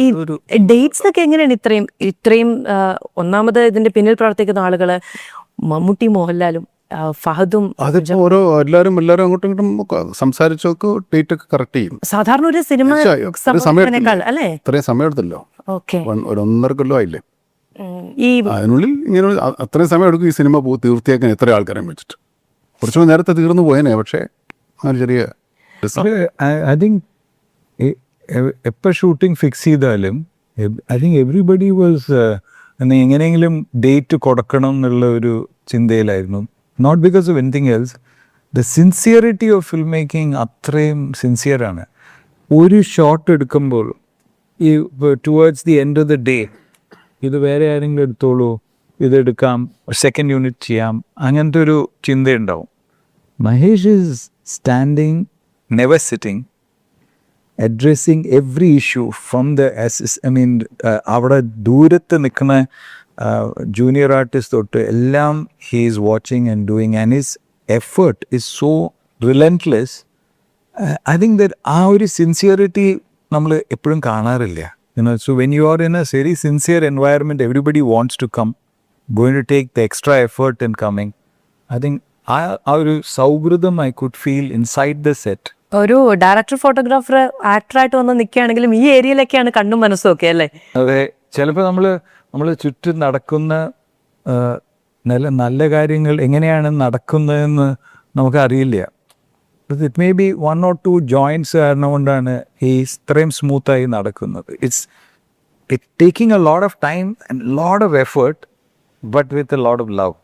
ഈ ഡേറ്റ്സ് ഒക്കെ എങ്ങനെയാണ് ഇത്രയും ഒന്നാമത് ഇതിന്റെ പിന്നിൽ പ്രവർത്തിക്കുന്ന ആളുകള് മമ്മൂട്ടി, മോഹൻലാലും, ഫഹദും, അതിപ്പോ എല്ലാവരും അങ്ങോട്ടും ഇങ്ങോട്ടും സംസാരിച്ചൊക്കെ ഡേറ്റ് ഒക്കെ കറക്റ്റ് ചെയ്യും. സാധാരണ ഒരു സിനിമ അല്ലേ ഇത്രയും സമയം എടുത്തല്ലോ, ഓക്കെ, 1.5 കൊല്ലം ആയില്ലേ. ഈ അതിനുള്ളിൽ ഇങ്ങനെ അത്രയും സമയം എടുക്കും ഈ സിനിമ തീർത്തിയാക്കാൻ എത്ര ആൾക്കാരെ വെച്ചിട്ട്. കുറച്ചുകൂടെ നേരത്തെ തീർന്നു പോയേനെ, പക്ഷേ അങ്ങനെ ചെറിയ ഐ തിങ്ക് എപ്പോൾ ഷൂട്ടിംഗ് ഫിക്സ് ചെയ്താലും ഐ തിങ്ക് എവറിബഡി വാസ് എങ്ങനെയെങ്കിലും ഡേറ്റ് കൊടുക്കണം എന്നുള്ള ഒരു ചിന്തയിലായിരുന്നു. Not because of anything else, the sincerity of film making അത്രയും സിൻസിയറാണ്. ഒരു ഷോട്ട് എടുക്കുമ്പോൾ ഈ towards the end of the day ഇത് വേറെ ആരെങ്കിലും എടുത്തോളൂ, ഇതെടുക്കാം, സെക്കൻഡ് യൂണിറ്റ് ചെയ്യാം, അങ്ങനത്തെ ഒരു ചിന്തയുണ്ടാവും. Mahesh is standing, never sitting, addressing every issue from the അവിടെ ദൂരത്ത് നിൽക്കുന്ന ജൂനിയർ ആർട്ടിസ്റ്റ് തൊട്ട് എല്ലാം he is watching and doing, and his effort is so relentless. I think that ആ ഒരു സിൻസിയറിറ്റി നമ്മൾ എപ്പോഴും കാണാറില്ല. So when you are in a very sincere environment, everybody wants to come, going to take the extra effort in coming. I think ആ ഒരു സൗഹൃദം I could feel inside the set. ഒരു director, photographer, ആക്ടറായിട്ട് വന്ന് നിൽക്കുകയാണെങ്കിലും ഈ ഏരിയയിലൊക്കെയാണ് കണ്ണും മനസ്സും ഒക്കെ അല്ലേ. അതെ, ചിലപ്പോൾ നമ്മൾ ചുറ്റും നടക്കുന്ന നല്ല കാര്യങ്ങൾ എങ്ങനെയാണ് നടക്കുന്നതെന്ന് നമുക്കറിയില്ല. It may be 1 or 2 joints കാരണം കൊണ്ടാണ് ഈ ഇത്രയും സ്മൂത്തായി നടക്കുന്നത്. It's taking a lot of time and lot of effort, but with a lot of love.